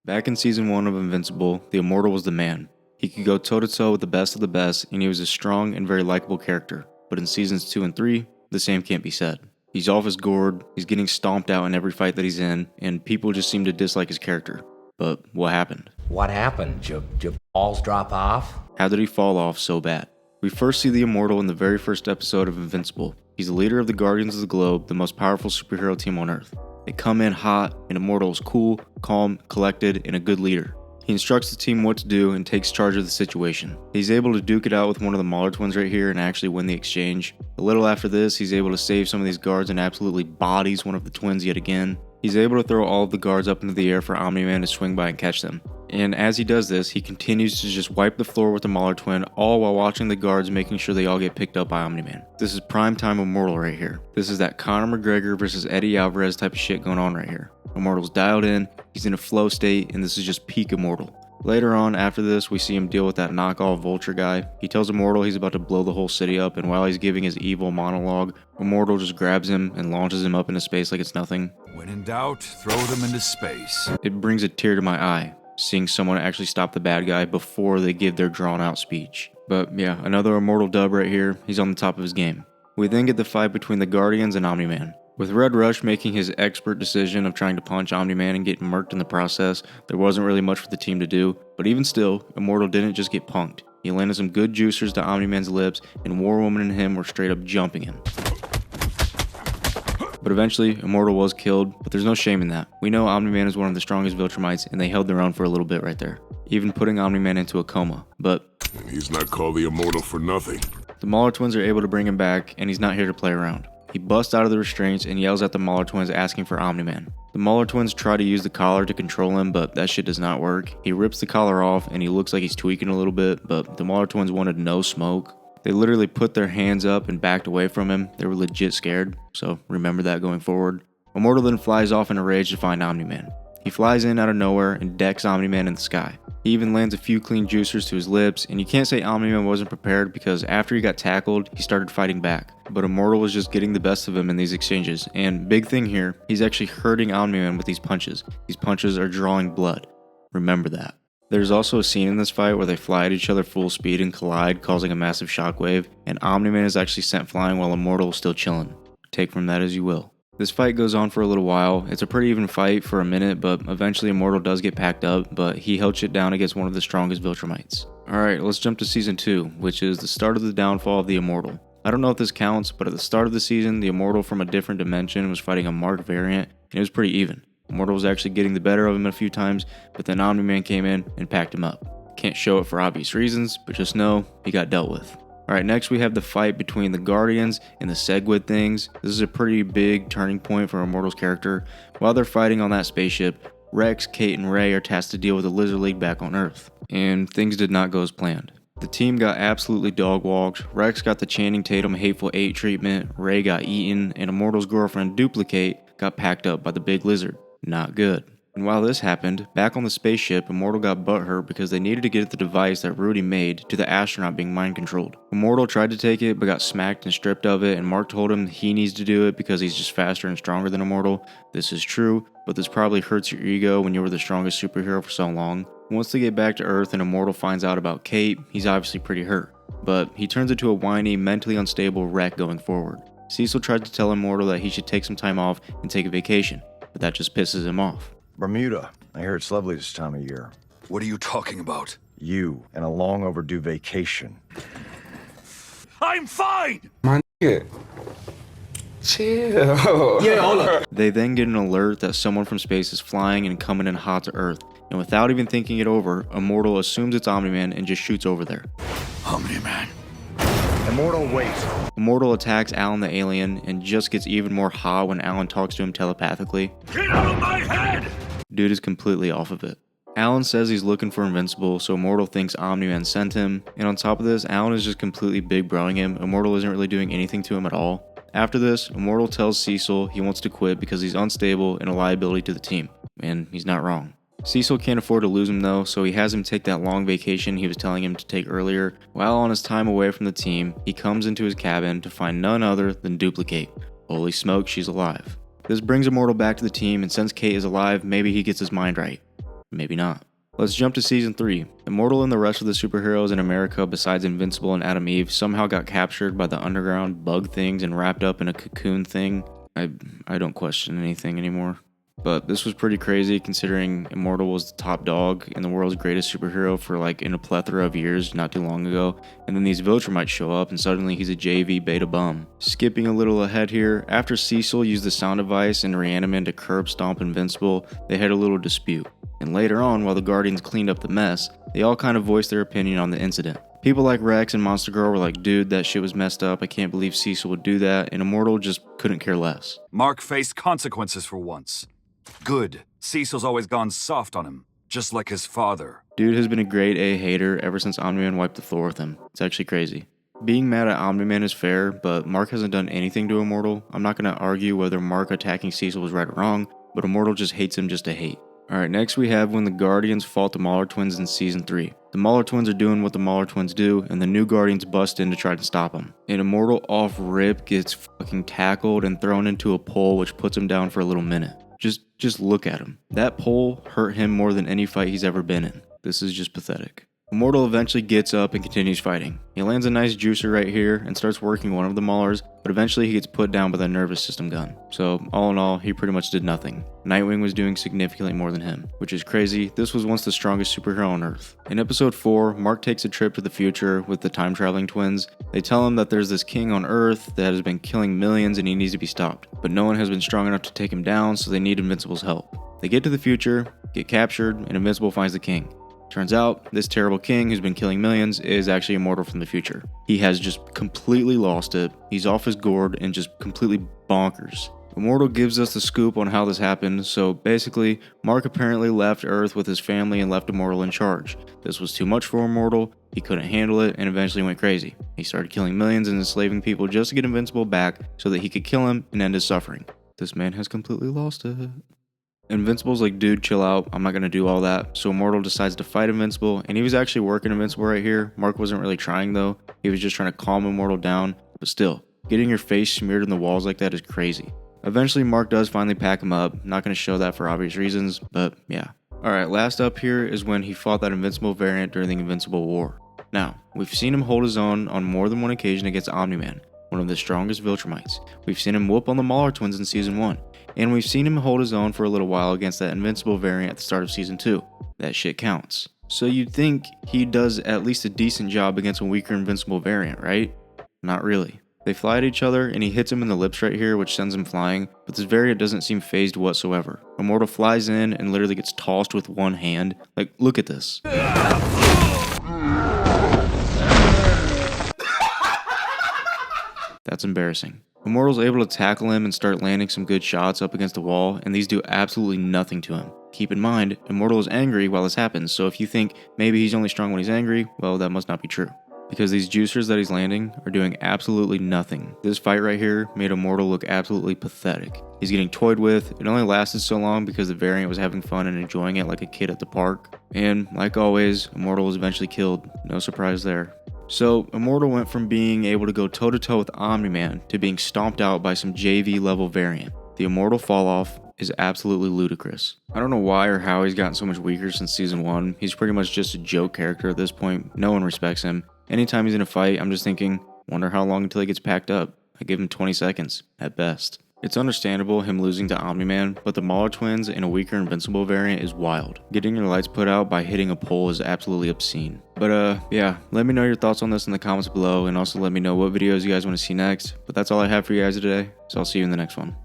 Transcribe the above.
Back in Season 1 of Invincible, the Immortal was the man. He could go toe-to-toe with the best of the best, and he was a strong and very likable character. But in Seasons 2 and 3, the same can't be said. He's off his gourd, he's getting stomped out in every fight that he's in, and people just seem to dislike his character. But what happened? What happened? Did balls drop off? How did he fall off so bad? We first see the Immortal in the very first episode of Invincible. He's the leader of the Guardians of the Globe, the most powerful superhero team on Earth. They come in hot, and Immortal is cool, calm, collected, and a good leader. He instructs the team what to do and takes charge of the situation. He's able to duke it out with one of the Mauler twins right here and actually win the exchange. A little after this, he's able to save some of these guards and absolutely bodies one of the twins yet again. He's able to throw all of the guards up into the air for Omniman to swing by and catch them. And as he does this, he continues to just wipe the floor with the Mauler twin, all while watching the guards making sure they all get picked up by Omniman. This is prime time Immortal right here. This is that Conor McGregor versus Eddie Alvarez type of shit going on right here. Immortal's dialed in, he's in a flow state, and this is just peak Immortal. Later on, after this, we see him deal with that knockoff Vulture guy. He tells Immortal he's about to blow the whole city up, and while he's giving his evil monologue, Immortal just grabs him and launches him up into space like it's nothing. When in doubt, throw them into space. It brings a tear to my eye, seeing someone actually stop the bad guy before they give their drawn-out speech. But yeah, another Immortal dub right here. He's on the top of his game. We then get the fight between the Guardians and Omniman. With Red Rush making his expert decision of trying to punch Omniman and getting murked in the process, there wasn't really much for the team to do, but even still, Immortal didn't just get punked. He landed some good juicers to Omniman's lips, and War Woman and him were straight up jumping him. But eventually, Immortal was killed, but there's no shame in that. We know Omniman is one of the strongest Viltrumites, and they held their own for a little bit right there, even putting Omniman into a coma, but and he's not called the Immortal for nothing. The Mauler twins are able to bring him back, and he's not here to play around. He busts out of the restraints and yells at the Mauler twins asking for Omniman. The Mauler twins try to use the collar to control him, but that shit does not work. He rips the collar off and he looks like he's tweaking a little bit, but the Mauler twins wanted no smoke. They literally put their hands up and backed away from him. They were legit scared, so remember that going forward. Immortal then flies off in a rage to find Omniman. He flies in out of nowhere and decks Omniman in the sky. He even lands a few clean juicers to his lips, and you can't say Omniman wasn't prepared because after he got tackled, he started fighting back. But Immortal was just getting the best of him in these exchanges, and big thing here, he's actually hurting Omniman with these punches. These punches are drawing blood. Remember that. There's also a scene in this fight where they fly at each other full speed and collide, causing a massive shockwave, and Omniman is actually sent flying while Immortal is still chilling. Take from that as you will. This fight goes on for a little while. It's a pretty even fight for a minute, but eventually Immortal does get packed up, but he held shit down against one of the strongest Viltrumites. Alright, let's jump to Season 2, which is the start of the downfall of the Immortal. I don't know if this counts, but at the start of the season, the Immortal from a different dimension was fighting a Mark variant, and it was pretty even. Immortal was actually getting the better of him a few times, but then Omniman came in and packed him up. Can't show it for obvious reasons, but just know he got dealt with. Alright, next we have the fight between the Guardians and the Segwid things. This is a pretty big turning point for Immortal's character. While they're fighting on that spaceship, Rex, Kate, and Ray are tasked to deal with the Lizard League back on Earth. And things did not go as planned. The team got absolutely dog-walked. Rex got the Channing Tatum Hateful Eight treatment, Ray got eaten, and Immortal's girlfriend Duplicate got packed up by the big lizard. Not good. And while this happened, back on the spaceship, Immortal got butthurt because they needed to get the device that Rudy made to the astronaut being mind-controlled. Immortal tried to take it, but got smacked and stripped of it, and Mark told him he needs to do it because he's just faster and stronger than Immortal. This is true, but this probably hurts your ego when you were the strongest superhero for so long. Once they get back to Earth and Immortal finds out about Kate, he's obviously pretty hurt. But he turns into a whiny, mentally unstable wreck going forward. Cecil tried to tell Immortal that he should take some time off and take a vacation, but that just pisses him off. Bermuda. I hear it's lovely this time of year. What are you talking about? You and a long overdue vacation. I'm fine! My nigga. Chill. Yeah, hold up. They then get an alert that someone from space is flying and coming in hot to Earth, and without even thinking it over, Immortal assumes it's Omniman and just shoots over there. Omniman. Immortal, wait. Immortal attacks Alan the alien and just gets even more hot when Alan talks to him telepathically. Get out of my head! Dude is completely off of it. Alan says he's looking for Invincible, so Immortal thinks Omniman sent him, and on top of this, Alan is just completely big broing him. Immortal isn't really doing anything to him at all. After this, Immortal tells Cecil he wants to quit because he's unstable and a liability to the team, and he's not wrong. Cecil can't afford to lose him though, so he has him take that long vacation he was telling him to take earlier. While on his time away from the team, he comes into his cabin to find none other than Duplicate. Holy smoke, she's alive. This brings Immortal back to the team, and since Kate is alive, maybe he gets his mind right. Maybe not. Let's jump to Season 3. Immortal and the rest of the superheroes in America besides Invincible and Adam Eve somehow got captured by the underground bug things and wrapped up in a cocoon thing. I don't question anything anymore. But this was pretty crazy considering Immortal was the top dog and the world's greatest superhero for like in a plethora of years not too long ago. And then these Viltrumites show up and suddenly he's a JV beta bum. Skipping a little ahead here, after Cecil used the sound device and Reaniman to curb stomp Invincible, they had a little dispute. And later on, while the Guardians cleaned up the mess, they all kind of voiced their opinion on the incident. People like Rex and Monster Girl were like, dude, that shit was messed up, I can't believe Cecil would do that, and Immortal just couldn't care less. Mark faced consequences for once. Good. Cecil's always gone soft on him, just like his father. Dude has been a grade A hater ever since Omniman wiped the floor with him. It's actually crazy. Being mad at Omniman is fair, but Mark hasn't done anything to Immortal. I'm not going to argue whether Mark attacking Cecil was right or wrong, but Immortal just hates him just to hate. Alright, next we have when the Guardians fought the Mauler Twins in Season 3. The Mauler Twins are doing what the Mauler Twins do, and the new Guardians bust in to try to stop them. And Immortal off rip gets fucking tackled and thrown into a pole which puts him down for a little minute. Just look at him. That pole hurt him more than any fight he's ever been in. This is just pathetic. Immortal eventually gets up and continues fighting. He lands a nice juicer right here and starts working one of the Maulers, but eventually he gets put down by the nervous system gun. So all in all, he pretty much did nothing. Nightwing was doing significantly more than him, which is crazy. This was once the strongest superhero on Earth. In episode 4, Mark takes a trip to the future with the time traveling twins. They tell him that there's this king on Earth that has been killing millions and he needs to be stopped. But no one has been strong enough to take him down, so they need Invincible's help. They get to the future, get captured, and Invincible finds the king. Turns out, this terrible king who's been killing millions is actually Immortal from the future. He has just completely lost it, he's off his gourd and just completely bonkers. Immortal gives us the scoop on how this happened, so basically, Mark apparently left Earth with his family and left Immortal in charge. This was too much for Immortal, he couldn't handle it, and eventually went crazy. He started killing millions and enslaving people just to get Invincible back so that he could kill him and end his suffering. This man has completely lost it. Invincible's like, dude, chill out, I'm not gonna do all that. So Immortal decides to fight Invincible, and he was actually working Invincible right here. Mark wasn't really trying though, he was just trying to calm Immortal down, but still, getting your face smeared in the walls like that is crazy. Eventually Mark does finally pack him up, not gonna show that for obvious reasons, but yeah. Alright, last up here is when he fought that Invincible variant during the Invincible War. Now, we've seen him hold his own on more than one occasion against Omniman, one of the strongest Viltrumites. We've seen him whoop on the Mauler Twins in Season 1. And we've seen him hold his own for a little while against that Invincible variant at the start of Season 2. That shit counts. So you'd think he does at least a decent job against a weaker Invincible variant, right? Not really. They fly at each other and he hits him in the lips right here, which sends him flying, but this variant doesn't seem phased whatsoever. Immortal flies in and literally gets tossed with one hand. Like, look at this. That's embarrassing. Immortal's able to tackle him and start landing some good shots up against the wall, and these do absolutely nothing to him. Keep in mind, Immortal is angry while this happens, so if you think maybe he's only strong when he's angry, well, that must not be true. Because these juicers that he's landing are doing absolutely nothing. This fight right here made Immortal look absolutely pathetic. He's getting toyed with, it only lasted so long because the variant was having fun and enjoying it like a kid at the park. And, like always, Immortal was eventually killed, no surprise there. So, Immortal went from being able to go toe-to-toe with Omni-Man to being stomped out by some JV level variant. The Immortal fall-off is absolutely ludicrous. I don't know why or how he's gotten so much weaker since Season 1. He's pretty much just a joke character at this point. No one respects him. Anytime he's in a fight, I'm just thinking, wonder how long until he gets packed up. I give him 20 seconds, at best. It's understandable him losing to Omni-Man, but the Mauler Twins and a weaker Invincible variant is wild. Getting your lights put out by hitting a pole is absolutely obscene. But yeah, let me know your thoughts on this in the comments below, and also let me know what videos you guys want to see next. But that's all I have for you guys today, so I'll see you in the next one.